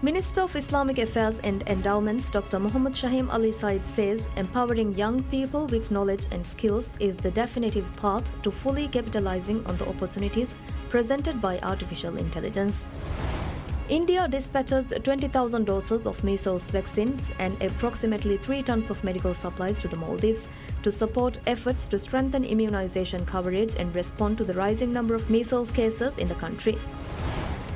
Minister of Islamic Affairs and Endowments Dr. Muhammad Shahim Ali Said says empowering young people with knowledge and skills is the definitive path to fully capitalizing on the opportunities presented by artificial intelligence. India dispatches 20,000 doses of measles vaccines and approximately 3 tons of medical supplies to the Maldives to support efforts to strengthen immunization coverage and respond to the rising number of measles cases in the country.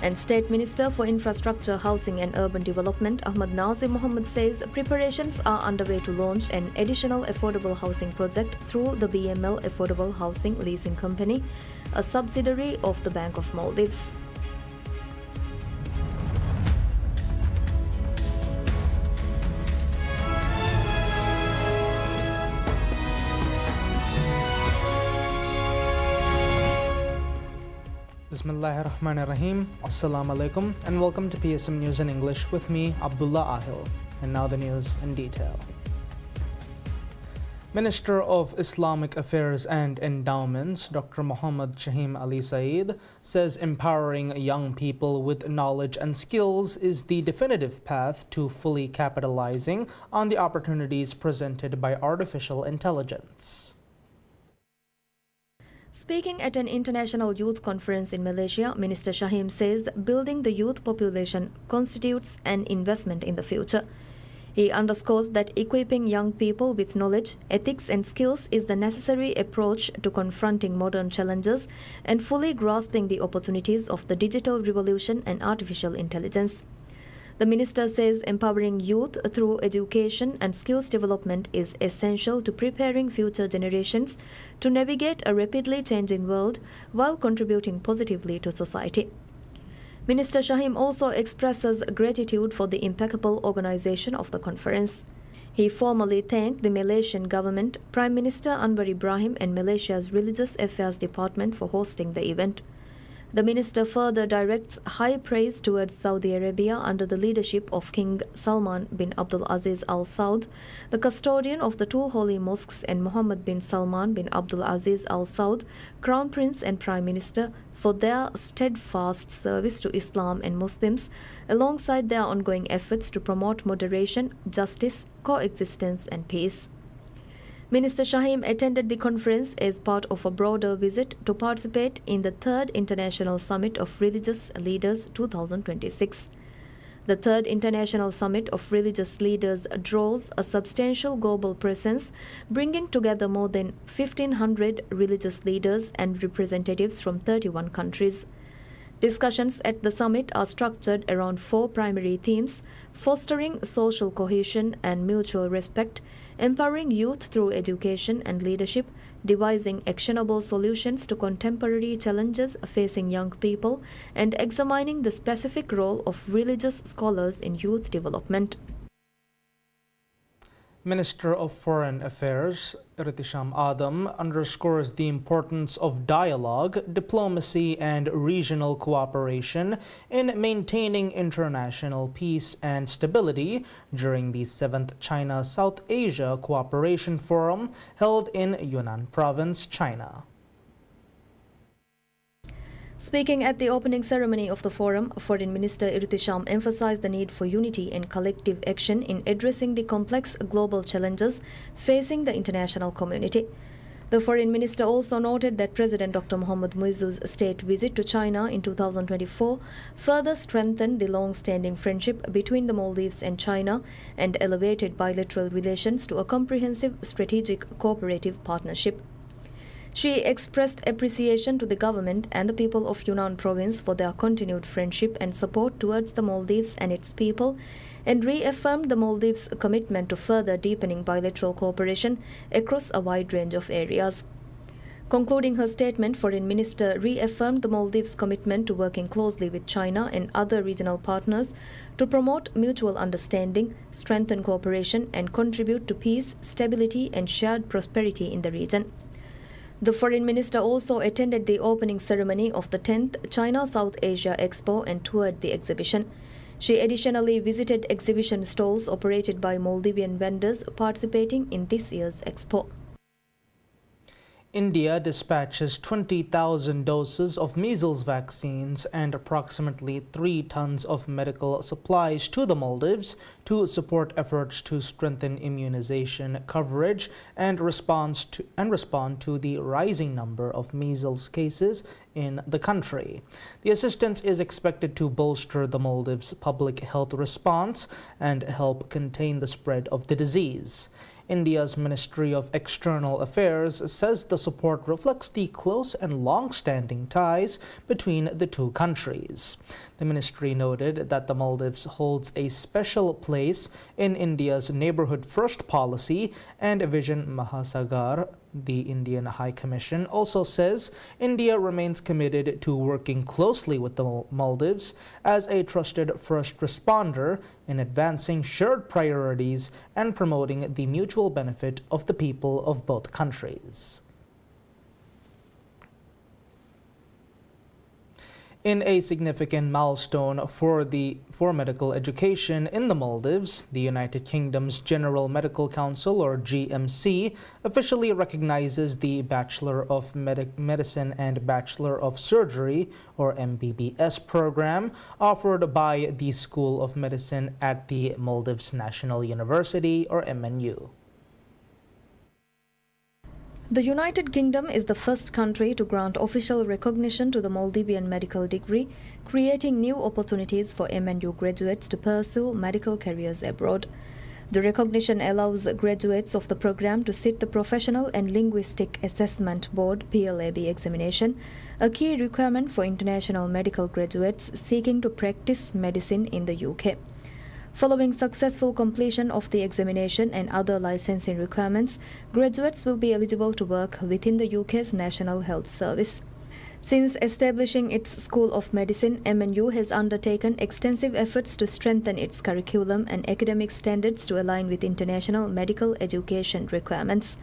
And State Minister for Infrastructure, Housing and Urban Development Ahmad Nazim Mohammed says preparations are underway to launch an additional affordable housing project through the BML Affordable Housing Leasing Company, a subsidiary of the Bank of Maldives. Bismillahirrahmanirrahim. Assalamu alaikum and welcome to PSM News in English with me, Abdullah Ahil. And now the news in detail. Minister of Islamic Affairs and Endowments, Dr. Muhammad Shahim Ali Said, says empowering young people with knowledge and skills is the definitive path to fully capitalizing on the opportunities presented by artificial intelligence. Speaking at an international youth conference in Malaysia, Minister Shahim says building the youth population constitutes an investment in the future. He underscores that equipping young people with knowledge, ethics and skills is the necessary approach to confronting modern challenges and fully grasping the opportunities of the digital revolution and artificial intelligence. The minister says empowering youth through education and skills development is essential to preparing future generations to navigate a rapidly changing world while contributing positively to society. Minister Shahim also expresses gratitude for the impeccable organization of the conference. He formally thanked the Malaysian government, Prime Minister Anwar Ibrahim and Malaysia's Religious Affairs Department for hosting the event. The minister further directs high praise towards Saudi Arabia under the leadership of King Salman bin Abdul Aziz Al Saud, the custodian of the two holy mosques, and Mohammed bin Salman bin Abdul Aziz Al Saud, Crown Prince and Prime Minister, for their steadfast service to Islam and Muslims, alongside their ongoing efforts to promote moderation, justice, coexistence and peace. Minister Shahim attended the conference as part of a broader visit to participate in the 3rd International Summit of Religious Leaders 2026. The 3rd International Summit of Religious Leaders draws a substantial global presence, bringing together more than 1,500 religious leaders and representatives from 31 countries. Discussions at the summit are structured around 4 primary themes: fostering social cohesion and mutual respect, empowering youth through education and leadership, devising actionable solutions to contemporary challenges facing young people, and examining the specific role of religious scholars in youth development. Minister of Foreign Affairs Irtisham Adam underscores the importance of dialogue, diplomacy and regional cooperation in maintaining international peace and stability during the 7th China-South Asia Cooperation Forum held in Yunnan Province, China. Speaking at the opening ceremony of the forum, Foreign Minister Irtisham emphasized the need for unity and collective action in addressing the complex global challenges facing the international community. The Foreign Minister also noted that President Dr. Mohamed Muizzu's state visit to China in 2024 further strengthened the long-standing friendship between the Maldives and China and elevated bilateral relations to a comprehensive strategic cooperative partnership. She expressed appreciation to the government and the people of Yunnan province for their continued friendship and support towards the Maldives and its people, and reaffirmed the Maldives' commitment to further deepening bilateral cooperation across a wide range of areas. Concluding her statement, Foreign Minister reaffirmed the Maldives' commitment to working closely with China and other regional partners to promote mutual understanding, strengthen cooperation, and contribute to peace, stability, and shared prosperity in the region. The Foreign Minister also attended the opening ceremony of the 10th China-South Asia Expo and toured the exhibition. She additionally visited exhibition stalls operated by Maldivian vendors participating in this year's expo. India dispatches 20,000 doses of measles vaccines and approximately 3 tons of medical supplies to the Maldives to support efforts to strengthen immunization coverage and respond to the rising number of measles cases in the country. The assistance is expected to bolster the Maldives' public health response and help contain the spread of the disease. India's Ministry of External Affairs says the support reflects the close and long-standing ties between the two countries. The ministry noted that the Maldives holds a special place in India's Neighborhood First policy, and Vision Mahasagar, the Indian High Commission, also says India remains committed to working closely with the Maldives as a trusted first responder in advancing shared priorities and promoting the mutual benefit of the people of both countries. In a significant milestone for medical education in the Maldives, the United Kingdom's General Medical Council, or GMC, officially recognizes the Bachelor of Medicine and Bachelor of Surgery, or MBBS program offered by the School of Medicine at the Maldives National University, or MNU. The United Kingdom is the first country to grant official recognition to the Maldivian medical degree, creating new opportunities for MNU graduates to pursue medical careers abroad. The recognition allows graduates of the program to sit the Professional and Linguistic Assessment Board (PLAB) examination, a key requirement for international medical graduates seeking to practice medicine in the UK. Following successful completion of the examination and other licensing requirements, graduates will be eligible to work within the UK's National Health Service. Since establishing its School of Medicine, MNU has undertaken extensive efforts to strengthen its curriculum and academic standards to align with international medical education requirements.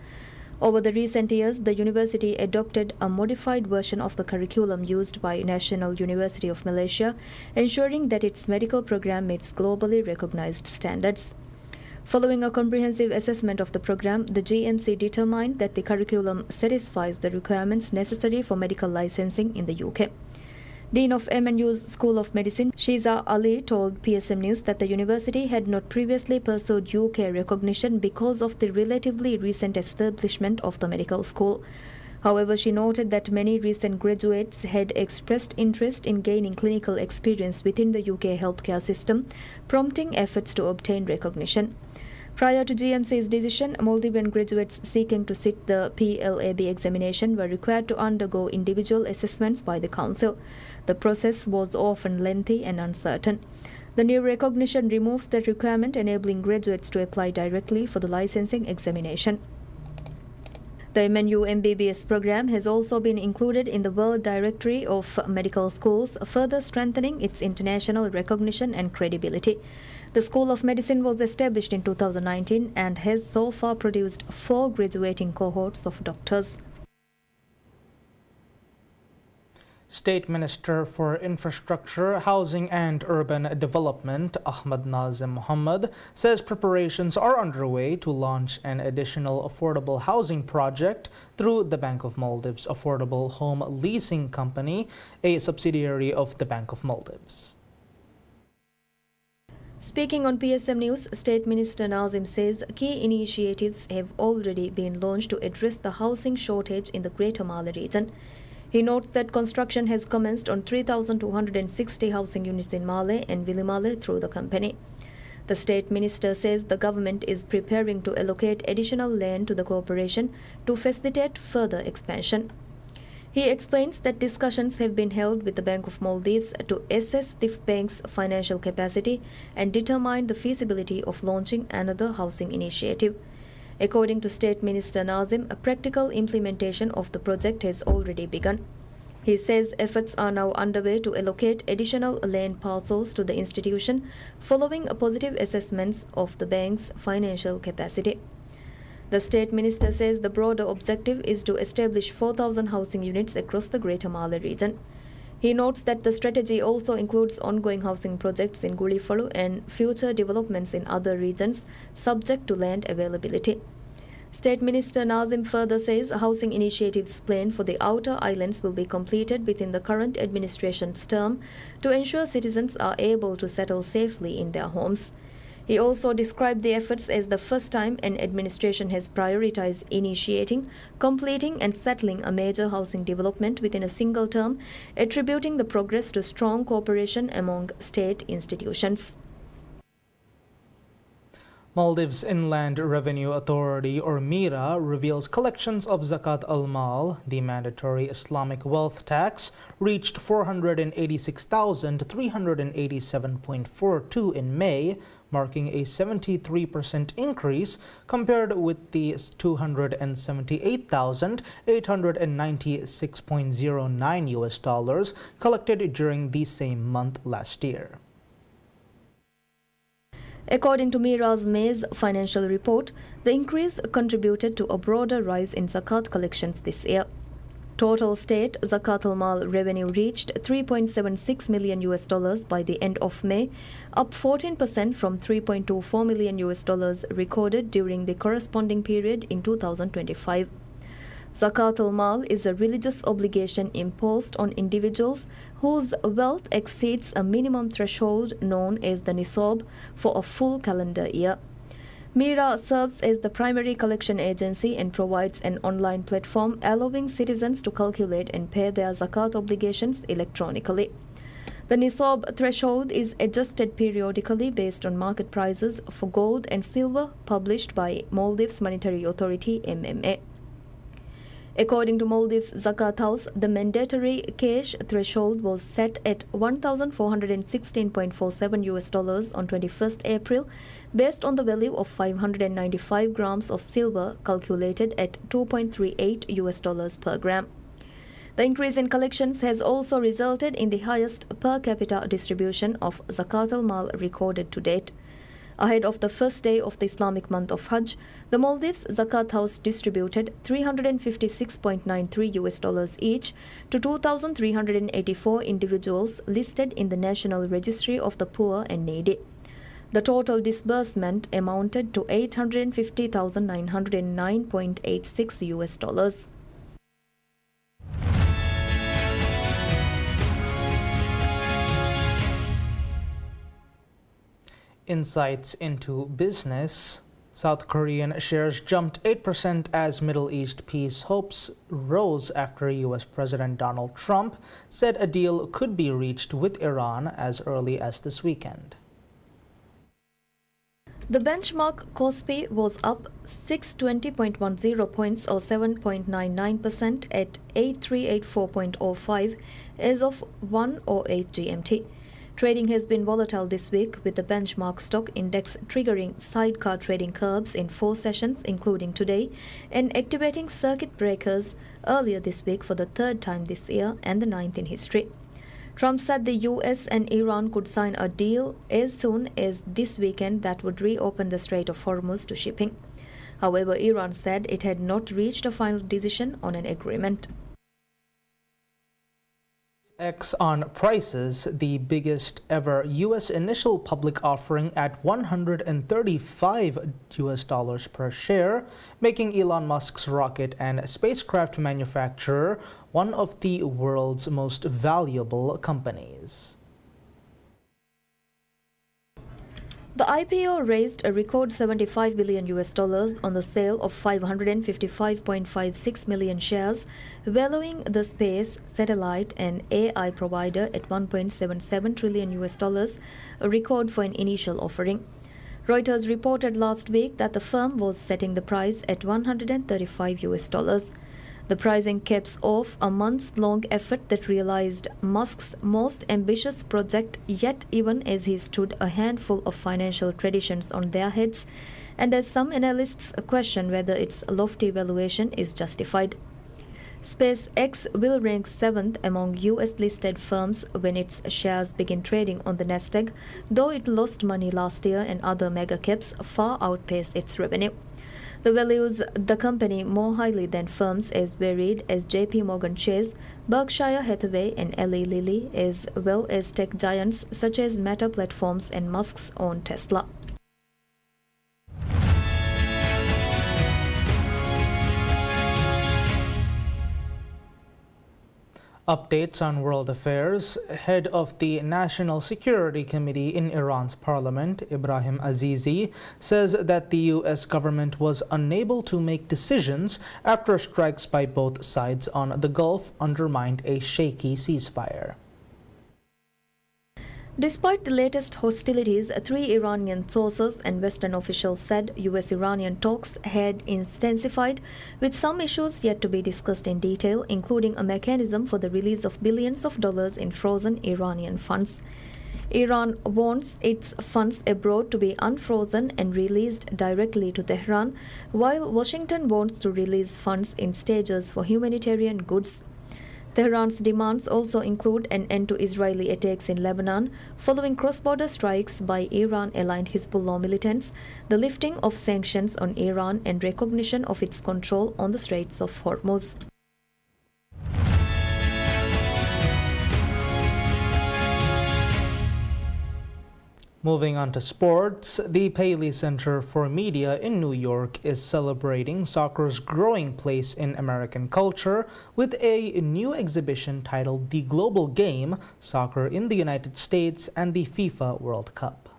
Over the recent years, the university adopted a modified version of the curriculum used by National University of Malaysia, ensuring that its medical program meets globally recognized standards. Following a comprehensive assessment of the program, the GMC determined that the curriculum satisfies the requirements necessary for medical licensing in the UK. Dean of MNU's School of Medicine, Shiza Ali, told PSM News that the university had not previously pursued UK recognition because of the relatively recent establishment of the medical school. However, she noted that many recent graduates had expressed interest in gaining clinical experience within the UK healthcare system, prompting efforts to obtain recognition. Prior to GMC's decision, Maldivian graduates seeking to sit the PLAB examination were required to undergo individual assessments by the council. The process was often lengthy and uncertain. The new recognition removes that requirement, enabling graduates to apply directly for the licensing examination. The MNU MBBS program has also been included in the World Directory of Medical Schools, further strengthening its international recognition and credibility. The School of Medicine was established in 2019 and has so far produced 4 graduating cohorts of doctors. State Minister for Infrastructure, Housing and Urban Development, Ahmad Nazim Mohammed, says preparations are underway to launch an additional affordable housing project through the Bank of Maldives Affordable Home Leasing Company, a subsidiary of the Bank of Maldives. Speaking on PSM News, State Minister Nazim says key initiatives have already been launched to address the housing shortage in the Greater Malé region. He notes that construction has commenced on 3,260 housing units in Malé and Vilimale through the company. The State Minister says the government is preparing to allocate additional land to the corporation to facilitate further expansion. He explains that discussions have been held with the Bank of Maldives to assess the bank's financial capacity and determine the feasibility of launching another housing initiative. According to State Minister Nazim, a practical implementation of the project has already begun. He says efforts are now underway to allocate additional land parcels to the institution following a positive assessments of the bank's financial capacity. The State Minister says the broader objective is to establish 4,000 housing units across the Greater Malé region. He notes that the strategy also includes ongoing housing projects in Gulifuru and future developments in other regions subject to land availability. State Minister Nazim further says housing initiatives planned for the outer islands will be completed within the current administration's term to ensure citizens are able to settle safely in their homes. He also described the efforts as the first time an administration has prioritized initiating, completing and settling a major housing development within a single term, attributing the progress to strong cooperation among state institutions. Maldives Inland Revenue Authority, or MIRA, reveals collections of Zakat al-Mal, the mandatory Islamic wealth tax, reached 486,387.42 in May, marking a 73% increase compared with the 278,896.09 US dollars collected during the same month last year. According to MIRA's May's financial report, the increase contributed to a broader rise in zakat collections this year. Total state Zakat al-Mal revenue reached 3.76 million US dollars by the end of May, up 14% from 3.24 million US dollars recorded during the corresponding period in 2025. Zakat al-Mal is a religious obligation imposed on individuals whose wealth exceeds a minimum threshold known as the nisab for a full calendar year. MIRA serves as the primary collection agency and provides an online platform allowing citizens to calculate and pay their zakat obligations electronically. The nisab threshold is adjusted periodically based on market prices for gold and silver published by Maldives Monetary Authority (MMA). According to Maldives Zakat House, the mandatory cash threshold was set at 1,416.47 US dollars on 21st April, based on the value of 595 grams of silver calculated at 2.38 US dollars per gram. The increase in collections has also resulted in the highest per capita distribution of Zakat al-Mal recorded to date. Ahead of the first day of the Islamic month of Hajj, the Maldives Zakat House distributed 356.93 US dollars each to 2,384 individuals listed in the National Registry of the Poor and Needy. The total disbursement amounted to 850,909.86 US dollars. Insights into business. South Korean shares jumped 8% as Middle East peace hopes rose after U.S. President Donald Trump said a deal could be reached with Iran as early as this weekend. The benchmark KOSPI was up 620.10 points or 7.99% at 8384.05 as of 1:08 GMT. Trading has been volatile this week, with the benchmark stock index triggering sidecar trading curbs in 4 sessions, including today, and activating circuit breakers earlier this week for the 3rd time this year and the 9th in history. Trump said the US and Iran could sign a deal as soon as this weekend that would reopen the Strait of Hormuz to shipping. However, Iran said it had not reached a final decision on an agreement. X on prices, the biggest ever U.S. initial public offering at $135 US dollars per share, making Elon Musk's rocket and spacecraft manufacturer one of the world's most valuable companies. The IPO raised a record $75 billion US dollars on the sale of 555.56 million shares, valuing the space, satellite, and AI provider at 1.77 trillion US dollars, a record for an initial offering. Reuters reported last week that the firm was setting the price at 135 US dollars. The pricing caps off a months-long effort that realized Musk's most ambitious project yet, even as he stood a handful of financial traditions on their heads, and as some analysts question whether its lofty valuation is justified. SpaceX will rank 7th among US-listed firms when its shares begin trading on the Nasdaq, though it lost money last year and other mega-caps far outpaced its revenue. The values the company more highly than firms as varied as JP Morgan Chase, Berkshire Hathaway, and Eli Lilly, as well as tech giants such as Meta Platforms and Musk's own Tesla. Updates on world affairs. Head of the National Security Committee in Iran's parliament, Ibrahim Azizi, says that the U.S. government was unable to make decisions after strikes by both sides on the Gulf undermined a shaky ceasefire. Despite the latest hostilities, 3 Iranian sources and Western officials said U.S.-Iranian talks had intensified, with some issues yet to be discussed in detail, including a mechanism for the release of billions of dollars in frozen Iranian funds. Iran wants its funds abroad to be unfrozen and released directly to Tehran, while Washington wants to release funds in stages for humanitarian goods. Tehran's demands also include an end to Israeli attacks in Lebanon, following cross-border strikes by Iran-aligned Hezbollah militants, the lifting of sanctions on Iran, and recognition of its control on the Straits of Hormuz. Moving on to sports, the Paley Center for Media in New York is celebrating soccer's growing place in American culture with a new exhibition titled The Global Game: Soccer in the United States and the FIFA World Cup.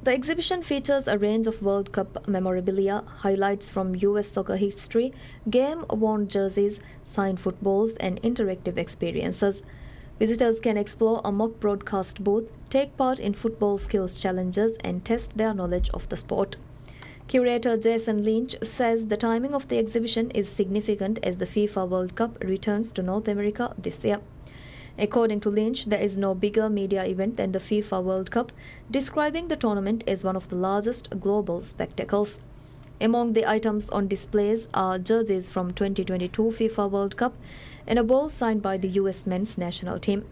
The exhibition features a range of World Cup memorabilia, highlights from U.S. soccer history, game-worn jerseys, signed footballs, and interactive experiences. Visitors can explore a mock broadcast booth, take part in football skills challenges, and test their knowledge of the sport. Curator Jason Lynch says the timing of the exhibition is significant as the FIFA World Cup returns to North America this year. According to Lynch, there is no bigger media event than the FIFA World Cup, describing the tournament as one of the largest global spectacles. Among the items on displays are jerseys from 2022 FIFA World Cup and a ball signed by the U.S. men's national team.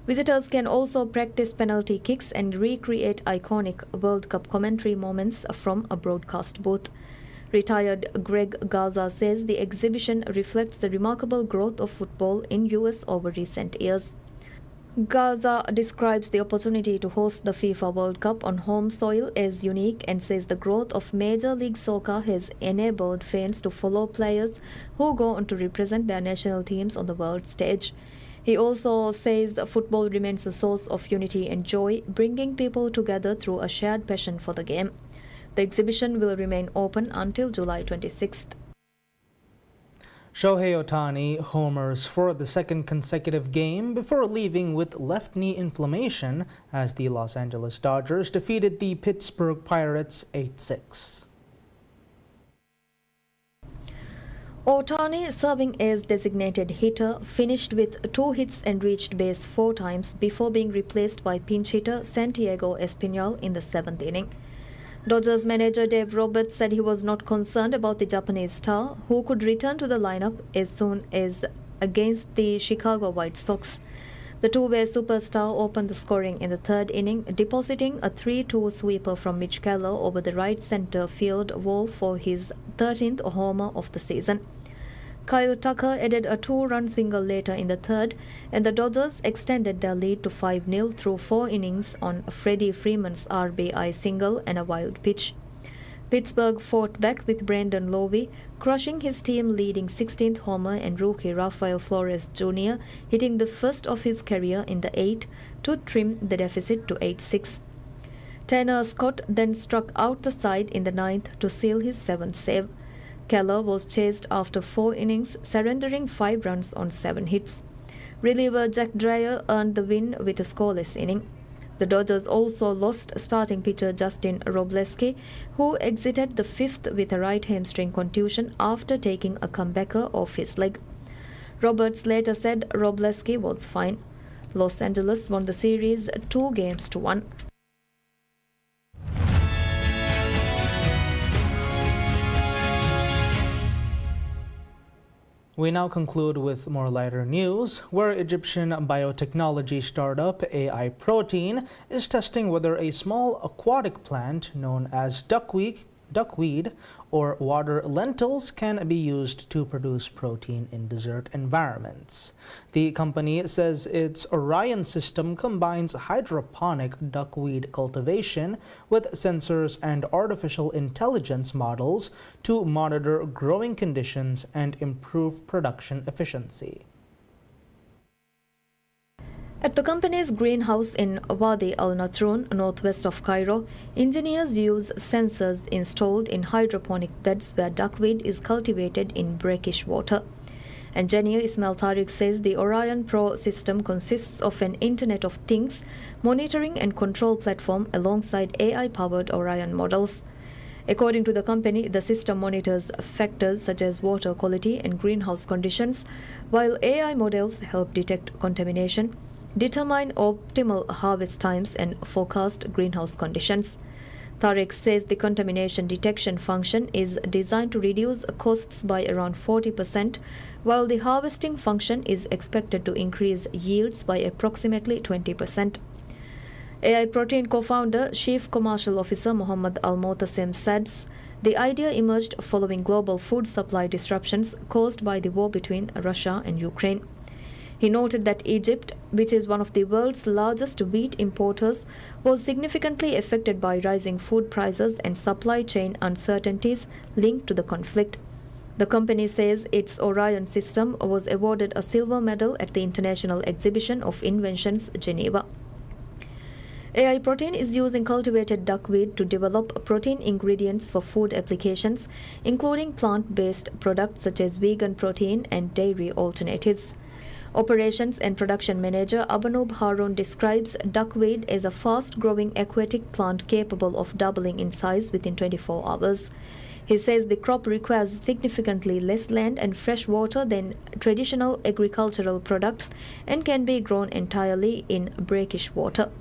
Visitors can also practice penalty kicks and recreate iconic World Cup commentary moments from a broadcast booth. Retired Greg Garza says the exhibition reflects the remarkable growth of football in U.S. over recent years. Garza describes the opportunity to host the FIFA World Cup on home soil as unique and says the growth of Major League Soccer has enabled fans to follow players who go on to represent their national teams on the world stage. He also says football remains a source of unity and joy, bringing people together through a shared passion for the game. The exhibition will remain open until July 26th. Shohei Ohtani homers for the second consecutive game before leaving with left knee inflammation as the Los Angeles Dodgers defeated the Pittsburgh Pirates 8-6. Ohtani, serving as designated hitter, finished with 2 hits and reached base 4 times before being replaced by pinch hitter Santiago Espinal in the 7th inning. Dodgers manager Dave Roberts said he was not concerned about the Japanese star, who could return to the lineup as soon as against the Chicago White Sox. The two-way superstar opened the scoring in the 3rd inning, depositing a 3-2 sweeper from Mitch Keller over the right center field wall for his 13th homer of the season. Kyle Tucker added a 2-run single later in the 3rd, and the Dodgers extended their lead to 5-0 through 4 innings on Freddie Freeman's RBI single and a wild pitch. Pittsburgh fought back with Brandon Lowe, crushing his team-leading 16th homer, and rookie Rafael Flores Jr. hitting the first of his career in the 8th to trim the deficit to 8-6. Tanner Scott then struck out the side in the 9th to seal his 7th save. Keller was chased after 4 innings, surrendering 5 runs on 7 hits. Reliever Jack Dreyer earned the win with a scoreless inning. The Dodgers also lost starting pitcher Justin Robleski, who exited the 5th with a right hamstring contusion after taking a comebacker off his leg. Roberts later said Robleski was fine. Los Angeles won the series 2-1. We now conclude with more lighter news, where Egyptian biotechnology startup AI Protein is testing whether a small aquatic plant known as duckweed duckweed or water lentils can be used to produce protein in desert environments. The company says its Orion system combines hydroponic duckweed cultivation with sensors and artificial intelligence models to monitor growing conditions and improve production efficiency. At the company's greenhouse in Wadi Al Natroon, northwest of Cairo, engineers use sensors installed in hydroponic beds where duckweed is cultivated in brackish water. Engineer Ismail Tariq says the Orion Pro system consists of an Internet of Things monitoring and control platform alongside AI-powered Orion models. According to the company, the system monitors factors such as water quality and greenhouse conditions, while AI models help detect contamination, determine optimal harvest times and forecast greenhouse conditions. Tariq says the contamination detection function is designed to reduce costs by around 40%, while the harvesting function is expected to increase yields by approximately 20%. AI Protein co-founder, Chief Commercial Officer Mohammad Al-Motasim says the idea emerged following global food supply disruptions caused by the war between Russia and Ukraine. He noted that Egypt, which is one of the world's largest wheat importers, was significantly affected by rising food prices and supply chain uncertainties linked to the conflict. The company says its Orion system was awarded a silver medal at the International Exhibition of Inventions, Geneva. AI Protein is using cultivated duckweed to develop protein ingredients for food applications, including plant-based products such as vegan protein and dairy alternatives. Operations and Production Manager Abanoob Haroon describes duckweed as a fast-growing aquatic plant capable of doubling in size within 24 hours. He says the crop requires significantly less land and fresh water than traditional agricultural products and can be grown entirely in brackish water.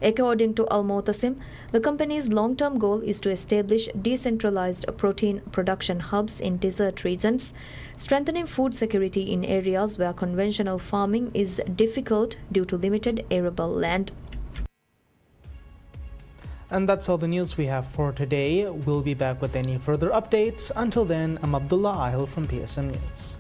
According to Al-Motasim, the company's long-term goal is to establish decentralized protein production hubs in desert regions, strengthening food security in areas where conventional farming is difficult due to limited arable land. And that's all the news we have for today. We'll be back with any further updates. Until then, I'm Abdullah Ahil from PSM News.